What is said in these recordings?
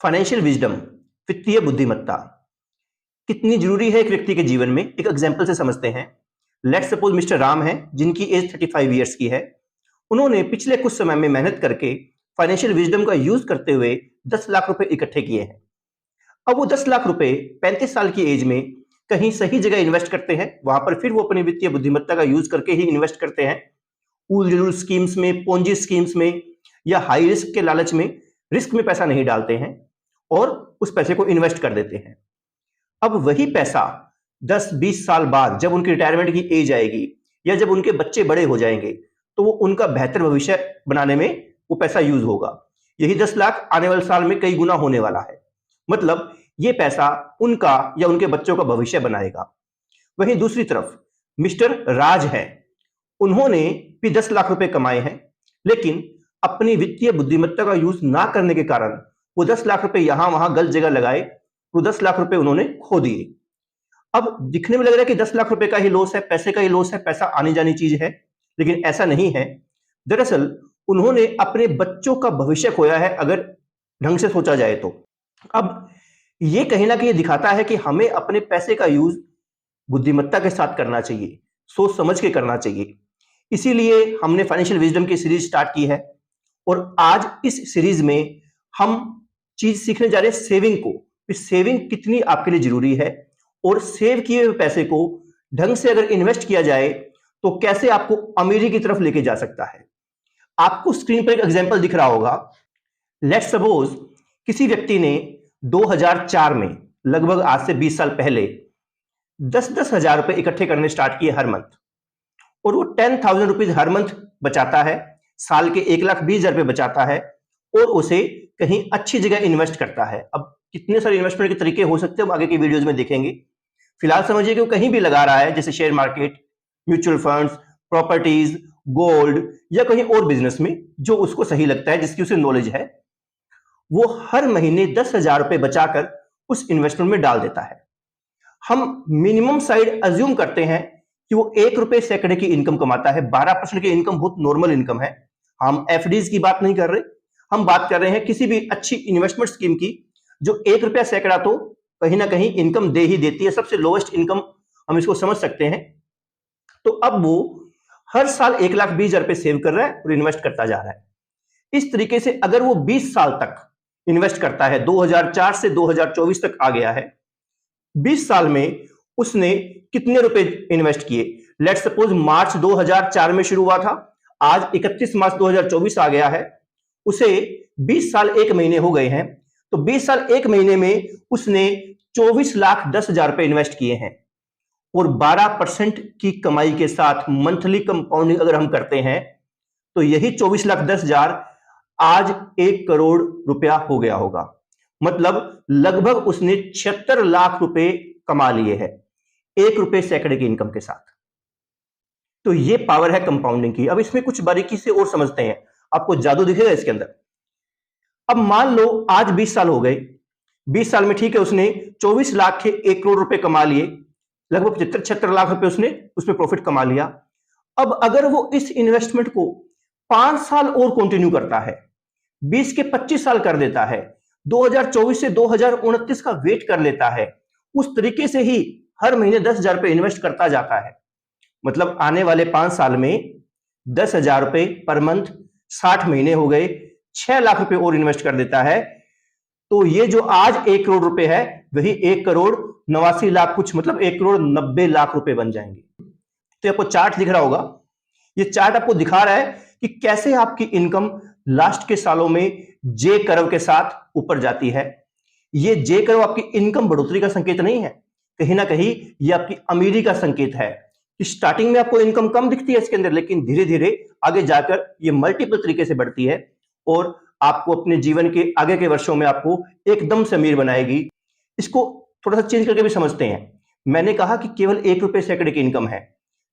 Financial wisdom, वित्तीय बुद्धिमत्ता कितनी जरूरी है एक व्यक्ति के जीवन में, एक एग्जाम्पल से समझते हैं। लेट्स सपोज मिस्टर राम हैं, जिनकी एज 35 ईयर्स की है। उन्होंने पिछले कुछ समय में मेहनत करके फाइनेंशियल विजडम का यूज करते हुए 10 लाख रुपए इकट्ठे किए हैं। अब वो 10 लाख रुपए 35 साल की एज में कहीं सही जगह इन्वेस्ट करते हैं। वहां पर फिर वो अपनी वित्तीय बुद्धिमत्ता का यूज करके ही इन्वेस्ट करते हैं। उल जलूल स्कीम्स में, पोंजी स्कीम्स में या हाई रिस्क के लालच में रिस्क में पैसा नहीं डालते हैं और उस पैसे को इन्वेस्ट कर देते हैं। अब वही पैसा 10-20 साल बाद जब उनकी रिटायरमेंट की एज आएगी या जब उनके बच्चे बड़े हो जाएंगे तो वो उनका बेहतर भविष्य बनाने में वो पैसा यूज होगा। यही 10 लाख आने वाले साल में कई गुना होने वाला है। मतलब ये पैसा उनका या उनके बच्चों का भविष्य बनाएगा। वहीं दूसरी तरफ मिस्टर राज है, उन्होंने भी 10 लाख रुपए कमाए हैं, लेकिन अपनी वित्तीय बुद्धिमत्ता का यूज ना करने के कारण वो 10 लाख रुपए यहां वहां गलत जगह लगाए, वो 10 लाख रुपए उन्होंने खो दिए। अब दिखने में लग रहा है कि 10 लाख रुपए का ही लॉस है, पैसे का ही लॉस है, पैसा आनी जानी चीज है, लेकिन ऐसा नहीं है। दरअसल उन्होंने अपने बच्चों का भविष्य खोया है, अगर ढंग से सोचा जाए तो। अब ये कहीं ना कहीं दिखाता है कि हमें अपने पैसे का यूज बुद्धिमत्ता के साथ करना चाहिए, सोच समझ के करना चाहिए। इसीलिए हमने फाइनेंशियल विजडम की सीरीज स्टार्ट की है और आज इस सीरीज में हम चीज सीखने जा रहे हैं सेविंग को। सेविंग कितनी आपके लिए जरूरी है और सेव किए हुए पैसे को ढंग से अगर इन्वेस्ट किया जाए तो कैसे आपको अमीरी की तरफ लेके जा सकता है। आपको स्क्रीन पर एक एग्जांपल दिख रहा होगा। लेट्स सपोज किसी व्यक्ति ने 2004 में, लगभग आज से 20 साल पहले, 10-10 हजार रुपए इकट्ठे करने स्टार्ट किए हर मंथ, और वो 10,000 रुपीज हर मंथ बचाता है, साल के 1,20,000 रुपए बचाता है और उसे कहीं अच्छी जगह इन्वेस्ट करता है। अब कितने सारे इन्वेस्टमेंट के तरीके हो सकते हैं, हम आगे की वीडियोस में देखेंगे। फिलहाल समझिए कि वो कहीं भी लगा रहा है, जैसे share market, mutual funds, properties, gold या कहीं और बिजनेस में, जो उसको सही लगता है, जिसकी उसे नॉलेज है। वो हर महीने 10,000 रुपए बचाकर उस इन्वेस्टमेंट में डाल देता है। हम मिनिमम साइड अज्यूम करते हैं कि वो 1 रुपए सैकड़े की इनकम कमाता है। 12% की इनकम बहुत नॉर्मल इनकम है। हम एफडीज की बात नहीं कर रहे, हम बात कर रहे हैं किसी भी अच्छी इन्वेस्टमेंट स्कीम की, जो 1 रुपया सैकड़ा तो कहीं ना कहीं इनकम दे ही देती है। सबसे लोएस्ट इनकम हम इसको समझ सकते हैं। तो अब वो हर साल 1,20,000 रुपए सेव कर रहा है और इन्वेस्ट करता जा रहा है। इस तरीके से अगर वो 20 साल तक इन्वेस्ट करता है, 2004 से 2024 तक आ गया है, 20 साल में उसने कितने रुपए इन्वेस्ट किए। लेट्स सपोज मार्च 2004 में शुरू हुआ था, आज 31 मार्च 2024 आ गया है, उसे 20 साल 1 महीने हो गए हैं। तो 20 साल 1 महीने में उसने 24,10,000 रुपए इन्वेस्ट किए हैं और 12% की कमाई के साथ मंथली कंपाउंडिंग अगर हम करते हैं तो यही 24,10,000 आज 1 करोड़ रुपया हो गया होगा। मतलब लगभग उसने 76 लाख रुपए कमा लिए हैं 1 रुपए सैकड़े की इनकम के साथ। तो ये पावर है कंपाउंडिंग की। अब इसमें कुछ बारीकी से और समझते हैं, आपको जादू दिखेगा इसके अंदर। अब मान लो आज 20 साल हो गए, 20 साल में ठीक है उसने 24 लाख के 1 करोड़ रुपए कमा लिए, लगभग 75-76 लाख रुपए उसने उसमें प्रॉफिट कमा लिया। अब अगर वो इस इन्वेस्टमेंट को 5 साल और कंटिन्यू करता है, 20 के 25 साल कर देता है, 2024 से 2029 का वेट कर लेता है, उस तरीके से ही हर महीने 10,000 रुपए इन्वेस्ट करता जाता है, मतलब आने वाले 5 साल में 10,000 रुपए पर मंथ, 60 महीने हो गए, 6 लाख रुपए और इन्वेस्ट कर देता है। तो ये जो आज 1 करोड़ रुपए है वही 1 करोड़ 89 लाख कुछ, मतलब 1 करोड़ 90 लाख रुपए बन जाएंगे। तो आपको चार्ट दिख रहा होगा। ये चार्ट आपको दिखा रहा है कि कैसे आपकी इनकम लास्ट के सालों में जे कर्व के साथ ऊपर जाती है। ये जे कर्व आपकी इनकम बढ़ोतरी का संकेत नहीं है, कहीं ना कहीं ये आपकी अमीरी का संकेत है कि स्टार्टिंग में आपको इनकम कम दिखती है इसके अंदर, लेकिन धीरे धीरे आगे जाकर ये मल्टीपल तरीके से बढ़ती है और आपको अपने जीवन के आगे के वर्षों में आपको एकदम से अमीर बनाएगी। इसको थोड़ा सा चेंज करके भी समझते हैं। मैंने कहा कि केवल 1 रुपए सैकड़े की इनकम है,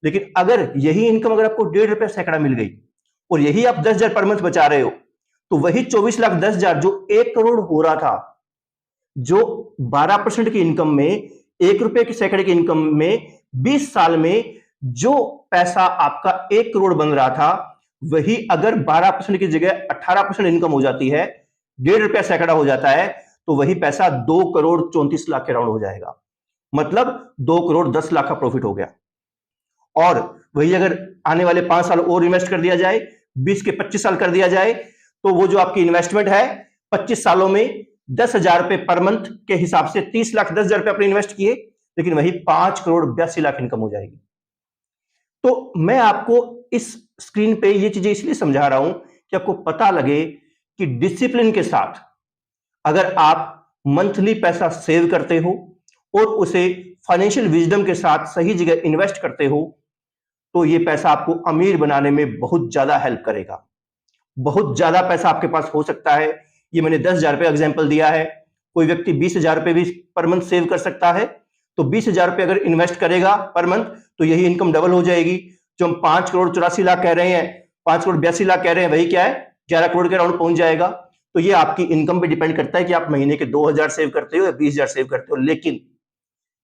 लेकिन अगर यही इनकम अगर आपको 1.5 रुपया सैकड़ा मिल गई और यही आप 10,000 पर मंथ बचा रहे हो, तो वही 24,10,000 जो 1 करोड़ हो रहा था, जो 12% की इनकम में, 1 रुपए की सैकड़े की इनकम में 20 साल में जो पैसा आपका 1 करोड़ बन रहा था, वही अगर 12% की जगह 18% इनकम हो जाती है, 1.5 रुपया सैकड़ा हो जाता है, तो वही पैसा 2,34,00,000 के राउंड हो जाएगा, मतलब 2,10,00,000 का प्रॉफिट हो गया। और वही अगर आने वाले 5 साल और इन्वेस्ट कर दिया जाए, 20 के 25 साल कर दिया जाए, तो वो जो आपकी इन्वेस्टमेंट है 25 सालों में 10,000 रुपए पर मंथ के हिसाब से 30 लाख 10,000 रुपए आपने इन्वेस्ट किए, लेकिन वही 5,82,00,000 इनकम हो जाएगी। तो मैं आपको इस स्क्रीन पे ये चीजें इसलिए समझा रहा हूं कि आपको पता लगे कि डिसिप्लिन के साथ अगर आप मंथली पैसा सेव करते हो और उसे फाइनेंशियल विजडम के साथ सही जगह इन्वेस्ट करते हो, तो ये पैसा आपको अमीर बनाने में बहुत ज्यादा हेल्प करेगा। बहुत ज्यादा पैसा आपके पास हो सकता है। ये मैंने 10,000 रुपए एग्जाम्पल दिया है, कोई व्यक्ति 20,000 रुपए भी पर मंथ सेव कर सकता है। तो 20,000 रुपए अगर इन्वेस्ट करेगा पर मंथ, तो यही इनकम डबल हो जाएगी। जो हम 5,84,00,000 कह रहे हैं, 5,82,00,000 कह रहे हैं, वही क्या है 11 करोड़ के राउंड पहुंच जाएगा। तो ये आपकी इनकम पे डिपेंड करता है कि आप महीने के 2,000 सेव करते हो या 20,000 सेव करते हो। लेकिन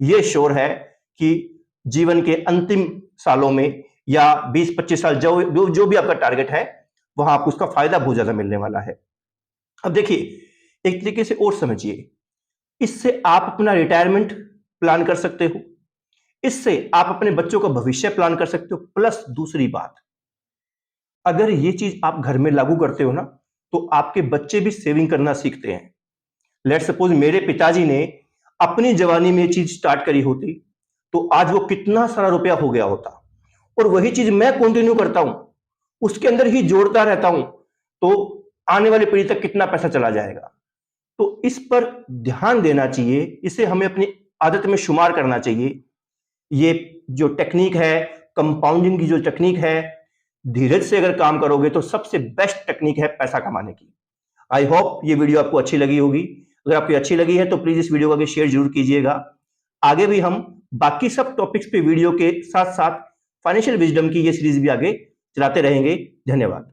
ये श्योर है कि जीवन के अंतिम सालों में या 20-25 साल जो भी आपका टारगेट है, वहां आपको उसका फायदा बहुत ज्यादा मिलने वाला है। अब देखिए, एक तरीके से और समझिए, इससे आप अपना रिटायरमेंट प्लान कर सकते हो, इससे आप अपने बच्चों का भविष्य प्लान कर सकते हो। प्लस दूसरी बात, अगर ये चीज आप घर में लागू करते हो ना, तो आपके बच्चे भी सेविंग करना सीखते हैं। लेट्स सपोज मेरे पिताजी ने अपनी जवानी में ये चीज स्टार्ट करी होती, तो आज वो कितना सारा रुपया हो गया होता। और वही चीज मैं कंटिन्यू करता हूं, उसके अंदर ही जोड़ता रहता हूं, तो आने वाली पीढ़ी तक कितना पैसा चला जाएगा। तो इस पर ध्यान देना चाहिए, इसे हमें अपनी आदत में शुमार करना चाहिए। ये जो टेक्निक है, कंपाउंडिंग की जो टेक्निक है, धीरज से अगर काम करोगे तो सबसे बेस्ट टेक्निक है पैसा कमाने की। आई होप ये वीडियो आपको अच्छी लगी होगी। अगर आपको अच्छी लगी है तो प्लीज इस वीडियो को आगे शेयर जरूर कीजिएगा। आगे भी हम बाकी सब टॉपिक्स पे वीडियो के साथ साथ फाइनेंशियल विजडम की ये सीरीज भी आगे चलाते रहेंगे। धन्यवाद।